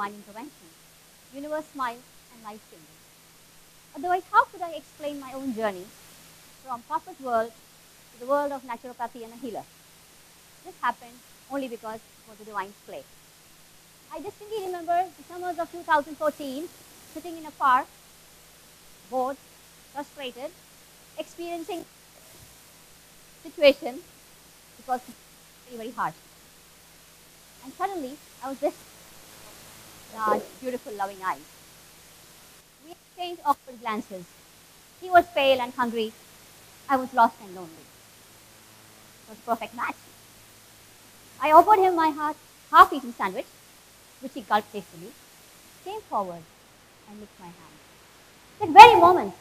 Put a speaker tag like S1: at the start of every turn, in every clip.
S1: divine intervention. Universe smiled and life changing. Otherwise, how could I explain my own journey from corporate world to the world of naturopathy and a healer? This happened only because it was a divine play. I distinctly remember the summers of 2014, sitting in a park, bored, frustrated, experiencing situation because it was very, very harsh. And suddenly, I was this large, beautiful, loving eyes. We exchanged awkward glances. He was pale and hungry. I was lost and lonely. It was a perfect match. I offered him my half-eaten sandwich, which he gulped hastily, came forward and licked my hand. That very moment,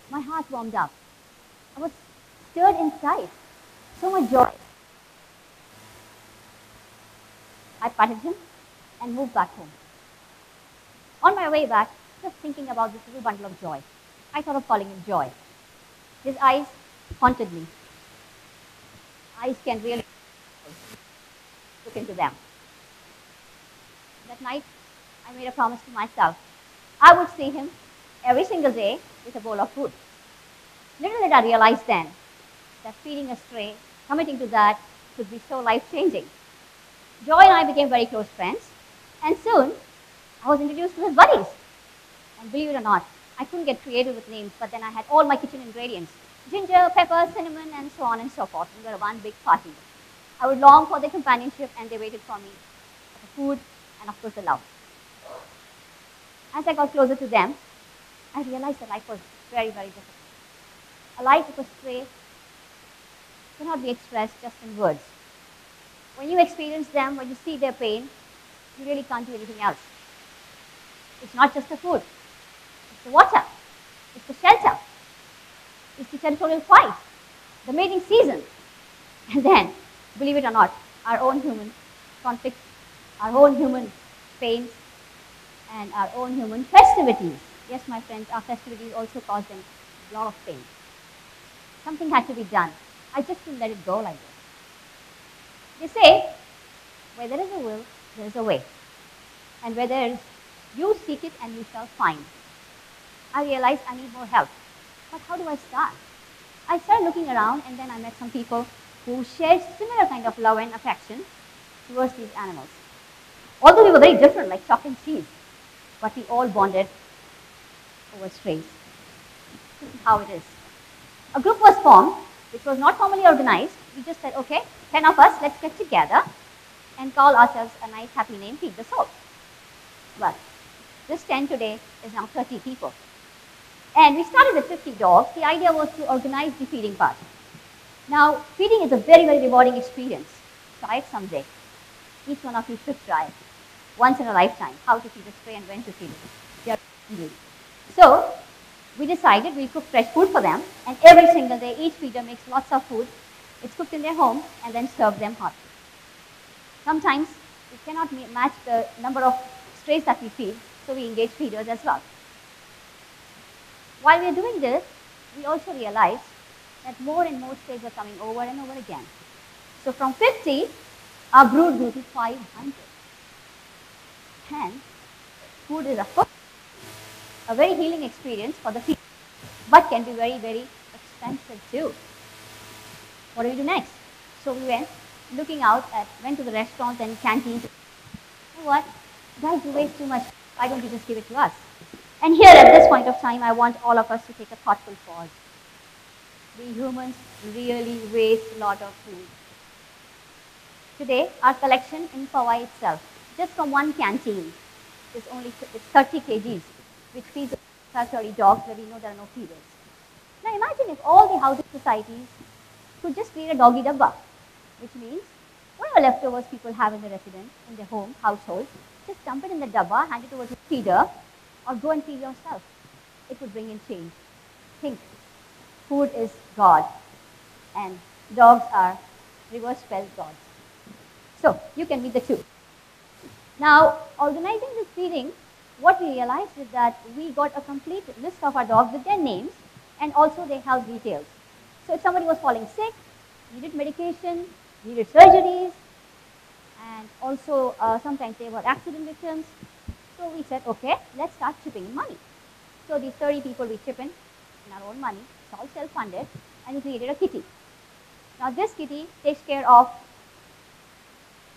S1: my heart warmed up. I was stirred inside. So much joy. I patted him and moved back home. On my way back, just thinking about this little bundle of joy, I thought of calling him Joy. His eyes haunted me. Eyes can really look into them. That night, I made a promise to myself. I would see him every single day with a bowl of food. Little did I realize then that feeding a stray, committing to that, could be so life-changing. Joy and I became very close friends, and soon I was introduced to his buddies. And believe it or not, I couldn't get creative with names, but then I had all my kitchen ingredients: ginger, pepper, cinnamon, and so on and so forth. We were one big party. I would long for their companionship, and they waited for me for the food and, of course, the love. As I got closer to them, I realized that life was very, very difficult. A life of a stray cannot be expressed just in words. When you experience them, when you see their pain, you really can't do anything else. It's not just the food. It's the water. It's the shelter. It's the territorial fight, the mating season. And then, believe it or not, our own human conflicts, our own human pains, and our own human festivities. Yes, my friends, our festivities also cause them a lot of pain. Something had to be done. I just couldn't let it go like this. They say, where there is a will, there is a way. And where there is, you seek it and you shall find. I realized I need more help. But how do I start? I started looking around, and then I met some people who shared similar kind of love and affection towards these animals. Although we were very different, like chalk and cheese, but we all bonded over strays. This is how it is. A group was formed, which was not formally organized. We just said, okay, 10 of us, let's get together and call ourselves a nice, happy name, Feed the Soul. Well, this 10 today is now 30 people. And we started with 50 dogs. The idea was to organize the feeding part. Now, feeding is a very, very rewarding experience. Try it someday. Each one of you should try it. Once in a lifetime, how to feed a stray and when to feed it. So, we decided we'll cook fresh food for them, and every single day, each feeder makes lots of food. It's cooked in their home and then served them hot. Sometimes we cannot match the number of strays that we feed, so we engage feeders as well. While we are doing this, we also realize that more and more strays are coming over and over again. So from 50, our brood grew to 500. And food is, of course, a very healing experience for the feeder, but can be very, very expensive too. What do we do next? So we went to the restaurants and canteens. You know what? Guys, you waste too much. Why don't you just give it to us? And here at this point of time, I want all of us to take a thoughtful pause. We humans really waste a lot of food. Today, our collection in Powai itself, just from one canteen, is only 30 kgs, which feeds 30 dogs where we know there are no feeders. Now imagine if all the housing societies could just create a doggy dabba, which means whatever leftovers people have in their home, household, just dump it in the dabba, hand it over to the feeder, or go and feed yourself. It would bring in change. Think, food is God, and dogs are reverse spell gods. So you can meet the two. Now, organizing this feeding, what we realized is that we got a complete list of our dogs with their names and also their health details. So if somebody was falling sick, needed medication, needed surgeries, and also sometimes they were accident victims. So we said, okay, let's start chipping in money. So these 30 people we chip in our own money, it's all self-funded, and we created a kitty. Now this kitty takes care of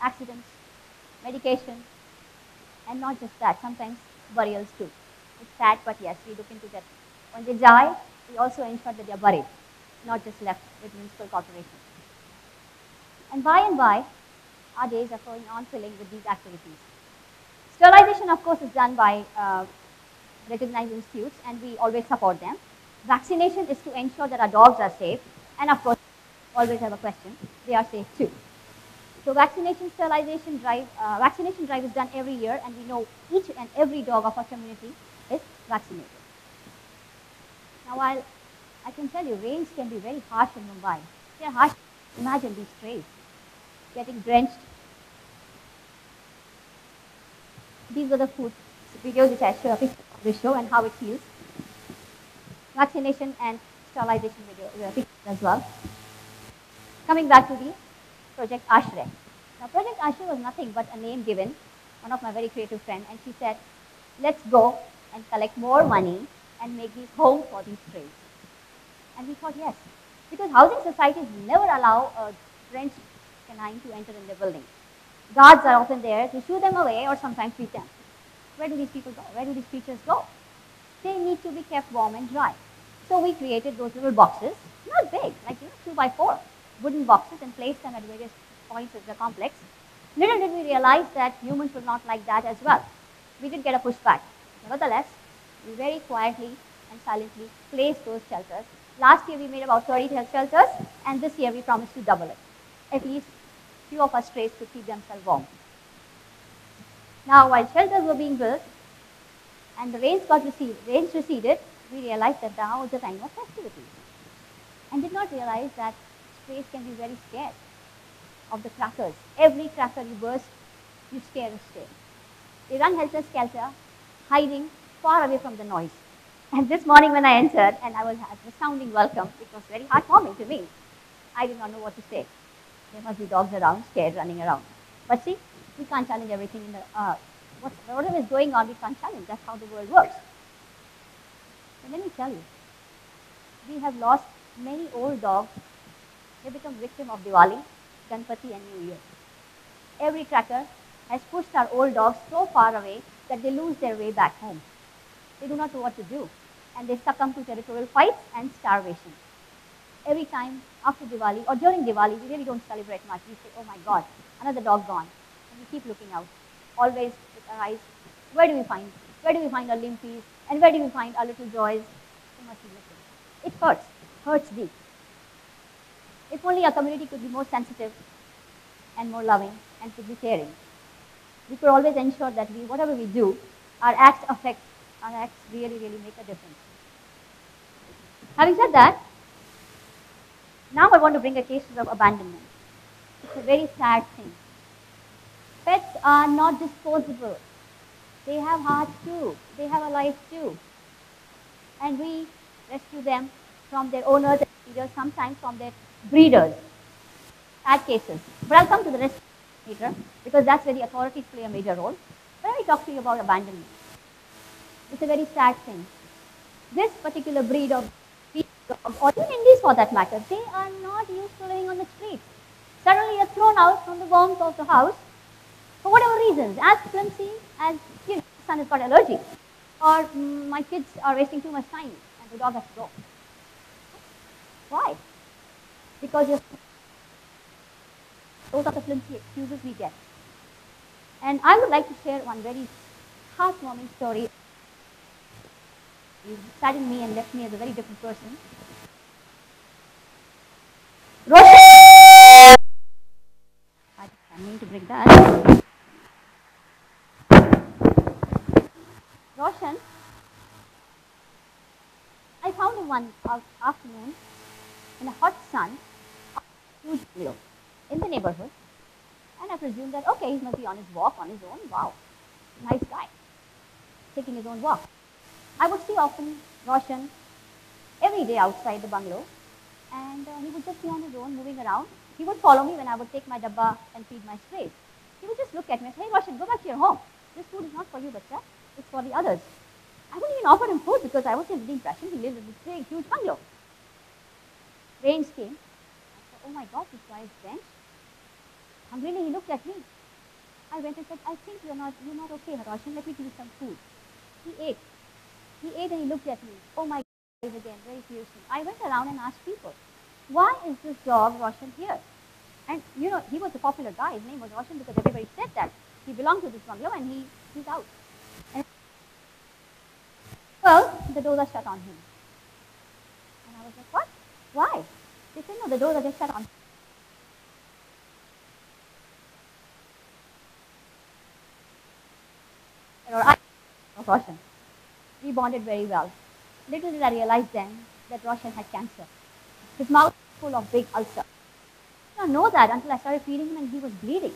S1: accidents, medication, and not just that, sometimes burials too. It's sad, but yes, we look into that. When they die, we also ensure that they are buried, not just left with municipal corporations. And by, our days are going on filling with these activities. Sterilization, of course, is done by recognized institutes, and we always support them. Vaccination is to ensure that our dogs are safe, and of course, always have a question, they are safe too. So vaccination drive is done every year, and we know each and every dog of our community is vaccinated. Now, while I can tell you, rains can be very harsh in Mumbai. They are harsh. Imagine these strays getting drenched. These were the food videos which I show and how it heals. Vaccination and sterilization video pictures as well. Coming back to the Project Ashray. Now, Project Ashray was nothing but a name given, one of my very creative friends, and she said, let's go and collect more money and make these homes for these strays. And we thought, yes, because housing societies never allow a drenched canine to enter in their building. Guards are often there to shoo them away or sometimes beat them. Where do these people go? Where do these creatures go? They need to be kept warm and dry. So we created those little boxes, not big, like 2 by 4 wooden boxes, and placed them at various points of the complex. Little did we realize that humans will not like that as well. We did get a pushback. Nevertheless, we very quietly and silently placed those shelters. Last year we made about 30 health shelters, and this year we promised to double it. At least few of our strays could keep themselves warm. Now, while shelters were being built and the rains receded, we realized that now was the time of festivities, and did not realize that strays can be very scared of the crackers. Every cracker you burst, you scare a stray. They run helter-skelter, hiding far away from the noise. And this morning when I entered and I was at a resounding welcome, it was very heartwarming to me. I did not know what to say. There must be dogs around, scared, running around. But see, we can't challenge everything in the, whatever is going on, we can't challenge. That's how the world works. And let me tell you, we have lost many old dogs. They become victim of Diwali, Ganpati, and New Year. Every cracker has pushed our old dogs so far away that they lose their way back home. They do not know what to do, and they succumb to territorial fights and starvation. Every time after Diwali or during Diwali, we really don't celebrate much. We say, oh my God, another dog gone. And we keep looking out, always with our eyes. Where do we find our limpies? And where do we find our little joys? They must be missing. It hurts deep. If only our community could be more sensitive and more loving and could be caring, we could always ensure that whatever we do, our acts really, really make a difference. Having said that, now I want to bring a case of abandonment. It's a very sad thing. Pets are not disposable. They have hearts too. They have a life too. And we rescue them from their owners and breeders, sometimes from their breeders. Sad cases. But I'll come to the rest later, because that's where the authorities play a major role. But let me talk to you about abandonment. It's a very sad thing. This particular breed of dogs, or even Indies for that matter, they are not used to living on the streets. Suddenly you're thrown out from the warmth of the house for whatever reasons, as flimsy as, my son has got allergy, or my kids are wasting too much time and the dog has to go. Why? Because those are the flimsy excuses we get. And I would like to share one very heartwarming story. It saddened me and left me as a very different person. Roshan! I mean to bring that. Roshan, I found him one afternoon in a hot sun, huge meal in the neighborhood, and I presumed that, okay, he must be on his walk on his own. Wow, nice guy, taking his own walk. I would see often Roshan every day outside the bungalow, and he would just be on his own, moving around. He would follow me when I would take my dabba and feed my strays. He would just look at me and say, hey Roshan, go back to your home. This food is not for you, bacha. It's for the others. I wouldn't even offer him food because I was under the impression he lived in this big, huge bungalow. Rains came. I thought, oh my God, this guy is drenched. Hungrily, he looked at me. I went and said, I think you're not okay, Haroshan. Let me give you some food. He ate. He ate and he looked at me. Oh my God, again, very fiercely. I went around and asked people, why is this dog Roshan here? And he was a popular guy. His name was Roshan because everybody said that. He belonged to this bungalow and he's out. And, well, the doors are shut on him. And I was like, what? Why? They said, no, the doors are just shut on him. Or I of Roshan. We bonded very well. Little did I realize then that Roshan had cancer. His mouth was full of big ulcer. I did not know that until I started feeding him and he was bleeding.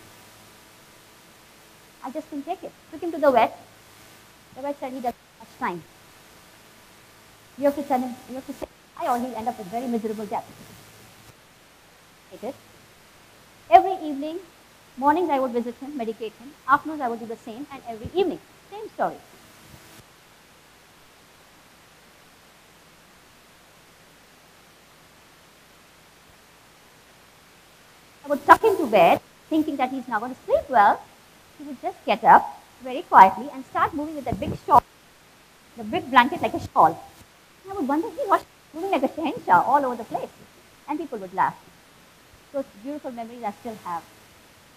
S1: I just couldn't take it. Took him to the vet. The vet said he doesn't have much time. You have to tell him, you have to say hi or he'll end up with very miserable death. Every evening, mornings I would visit him, medicate him. Afternoons I would do the same, and every evening, same story. I would tuck him to bed, thinking that he's now going to sleep well. He would just get up very quietly and start moving with that big shawl, the big blanket like a shawl. And I would wonder, he was moving like a shahenshah all over the place. And people would laugh. Those beautiful memories I still have.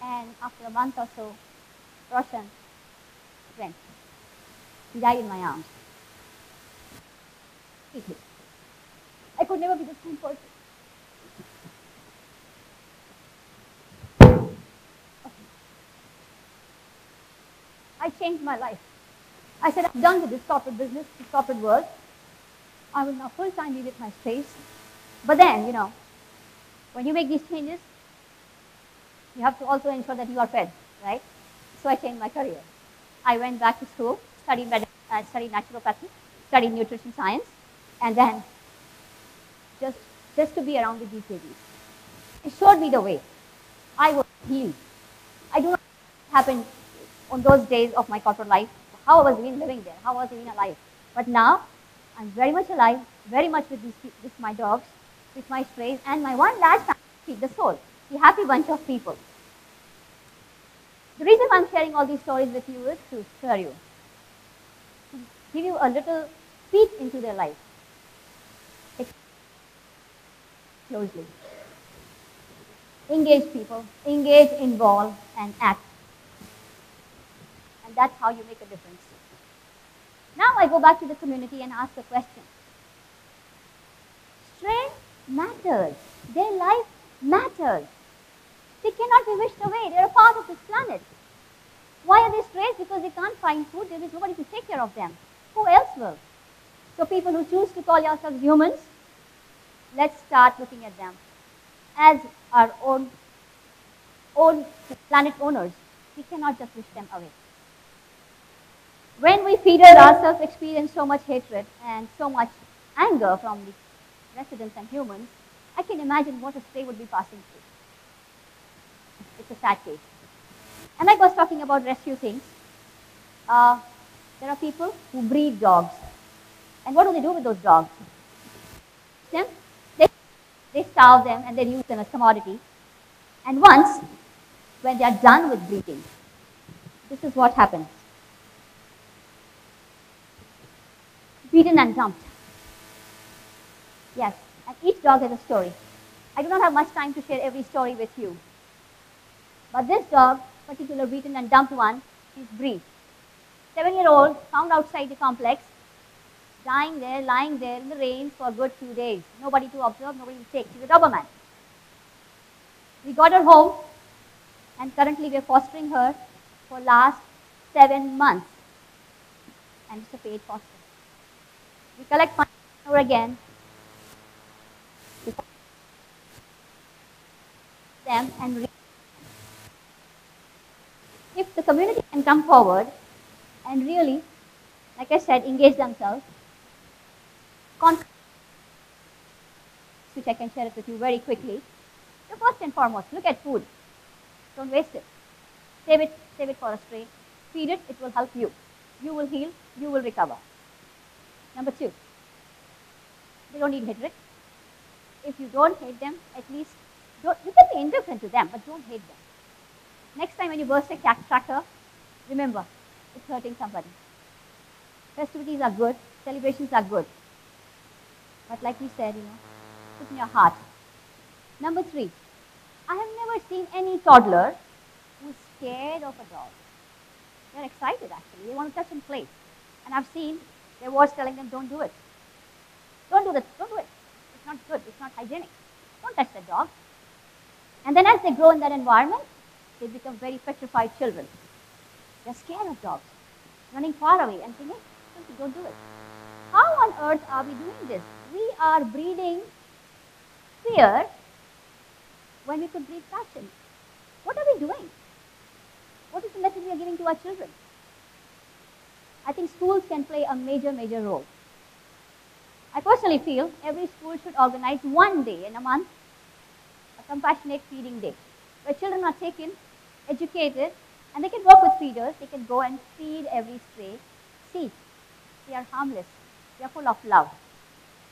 S1: And after a month or so, Roshan went. He died in my arms. I could never be the same person. I changed my life. I said, I'm done with this corporate business, this corporate world. I will now full-time be with my space. But then, when you make these changes, you have to also ensure that you are fed, right? So I changed my career. I went back to school, studied naturopathy, studied nutrition science, and then just to be around with these babies. It showed me the way. I was healed. I do not know what happened on those days of my corporate life, how I was even living there, how I was even alive. But now, I'm very much alive, very much with my dogs, with my strays, and my one large family, Feed the Soul, the happy bunch of people. The reason I'm sharing all these stories with you is to stir you, to give you a little peek into their life. Closely. Engage people, engage, involve, and act. And that's how you make a difference. Now I go back to the community and ask a question. Strays matters. Their life matters. They cannot be wished away. They are a part of this planet. Why are they strays? Because they can't find food. There is nobody to take care of them. Who else will? So people who choose to call yourselves humans, let's start looking at them as our own planet owners. We cannot just wish them away. When we feeders ourselves experience so much hatred and so much anger from the residents and humans, I can imagine what a stray would be passing through. It's a sad case. And like I was talking about rescue things, there are people who breed dogs. And what do they do with those dogs? They starve them and they use them as commodity. And once, when they are done with breeding, this is what happens. Beaten and dumped. Yes, and each dog has a story. I do not have much time to share every story with you. But this dog, particular beaten and dumped one, is Bree. 7-year-old, found outside the complex, lying there in the rain for a good few days. Nobody to observe, nobody to take. She's a Doberman. We got her home, and currently we are fostering her for last 7 months. And it's a paid foster. We collect money over again. Them and if the community can come forward and really, like I said, engage themselves, which I can share it with you very quickly. So first and foremost, look at food. Don't waste it. Save it for a stray. Feed it, it will help you. you will heal, you will recover. Number 2, they don't need hatred. If you don't hate them, at least you can be indifferent to them, but don't hate them. Next time when you burst a cracker, remember, it's hurting somebody. Festivities are good, celebrations are good. But like we said, put in your heart. Number 3, I have never seen any toddler who's scared of a dog. They're excited actually. They want to touch and play. And I've seen their wards telling them, don't do it. Don't do this, don't do it. It's not good, it's not hygienic. Don't touch the dog. And then as they grow in that environment, they become very petrified children. They're scared of dogs, running far away and thinking, don't do it. How on earth are we doing this? We are breeding fear when we could breed passion. What are we doing? What is the message we are giving to our children? I think schools can play a major, major role. I personally feel every school should organize one day in a month, a compassionate feeding day, where children are taken, educated, and they can work with feeders. They can go and feed every stray. See, they are harmless. They are full of love.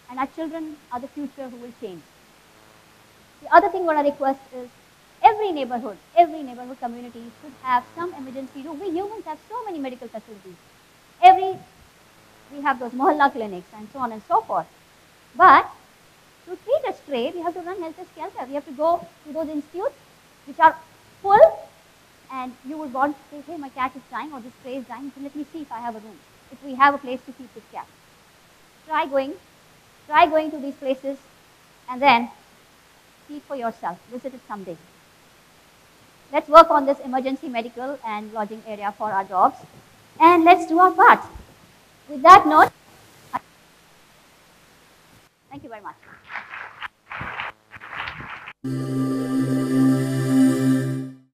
S1: And our children are the future who will change. The other thing what I request is every neighborhood community should have some emergency room. We humans have so many medical facilities. We have those mohalla clinics and so on and so forth. But to treat a stray, we have to run helter-skelter. We have to go to those institutes which are full, and you would want to say, hey, my cat is dying or this stray is dying, so let me see if I have a room, if we have a place to keep this cat. Try going to these places and then see for yourself. Visit it someday. Let's work on this emergency medical and lodging area for our dogs, and let's do our part. With that note, thank you very much.